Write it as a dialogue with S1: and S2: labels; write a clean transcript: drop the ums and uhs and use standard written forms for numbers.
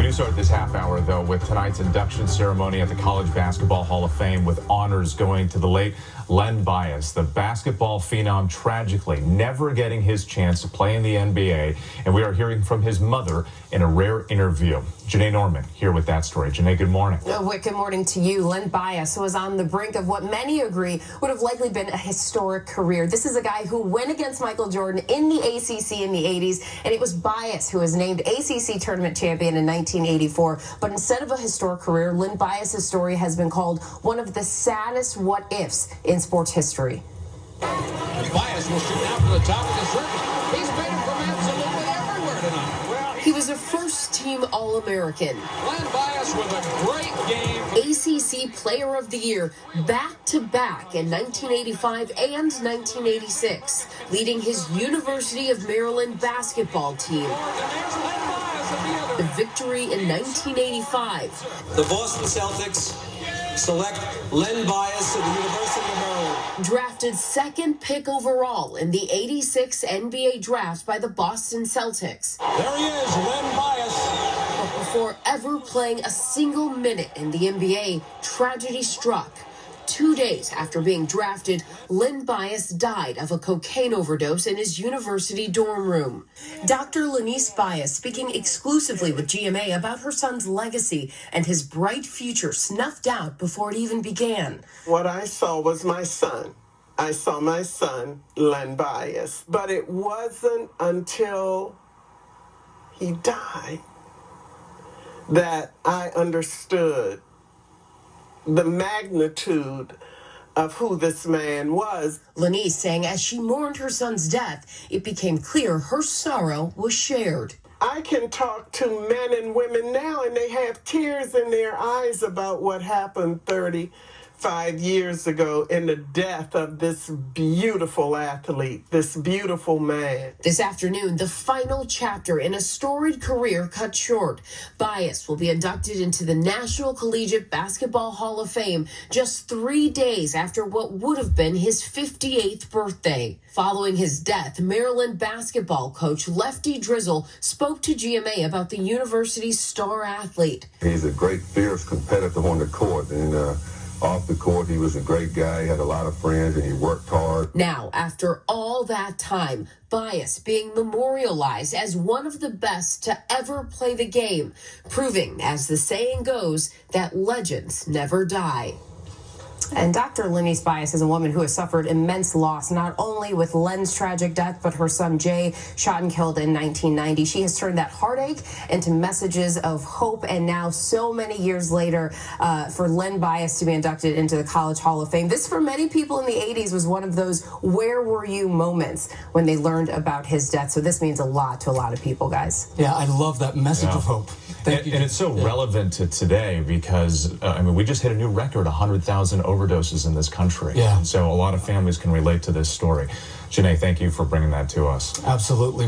S1: do start this half hour, though, with tonight's induction ceremony at the College Basketball Hall of Fame, with honors going to the late Len Bias, the basketball phenom, tragically never getting his chance to play in the NBA. And we are hearing from his mother in a rare interview. Janae Norman here with that story. Janae, good morning.
S2: Good morning to you. Len Bias was on the brink of what many agree would have likely been a historic career. This is a guy who went against Michael Jordan in the ACC in the 80s, and it was Bias who was named ACC tournament champion in 1984. But instead of a historic career, Len Bias' story has been called one of the saddest what-ifs in sports history.
S3: Bias will shoot out to the top of the circle. He's made it from absolutely everywhere tonight.
S2: He was a first-team All-American.
S3: Len Bias with a great game.
S2: ACC Player of the Year back-to-back in 1985 and 1986, leading his University of Maryland basketball team. The victory in 1985.
S4: The Boston Celtics select Len Bias of the University of Maryland.
S2: Drafted second pick overall in the 86 NBA draft by the Boston Celtics.
S3: There he is, Len Bias.
S2: But before ever playing a single minute in the NBA, tragedy struck. 2 days after being drafted, Len Bias died of a cocaine overdose in his university dorm room. Dr. Lenice Bias speaking exclusively with GMA about her son's legacy and his bright future snuffed out before it even began.
S5: What I saw was my son. I saw my son, Len Bias. But it wasn't until he died that I understood the magnitude of who this man was.
S2: Lenice saying as she mourned her son's death, it became clear her sorrow was shared.
S5: I can talk to men and women now, and they have tears in their eyes about what happened 35 years ago in the death of this beautiful athlete, this beautiful man.
S2: This afternoon, the final chapter in a storied career cut short. Bias will be inducted into the National Collegiate Basketball Hall of Fame just 3 days after what would have been his 58th birthday. Following his death, Maryland basketball coach Lefty Drizzle spoke to GMA about the university's star athlete.
S6: He's a great, fierce competitor on the court, and off the court, he was a great guy. He had a lot of friends, and he worked hard.
S2: Now, after all that time, Bias being memorialized as one of the best to ever play the game, proving, as the saying goes, that legends never die. And Dr. Lenice Bias is a woman who has suffered immense loss, not only with Len's tragic death, but her son Jay, shot and killed in 1990. She has turned that heartache into messages of hope, and now so many years later, for Len Bias to be inducted into the College Hall of Fame. This, for many people in the 80s, was one of those where were you moments when they learned about his death. So this means a lot to a lot of people, guys.
S7: Yeah, I love that message of hope. Thank you.
S1: And it's so relevant to today because, I mean, we just hit a new record, 100,000 overdoses in this country.
S7: Yeah.
S1: And so a lot of families can relate to this story. Janae, thank you for bringing that to us.
S7: Absolutely.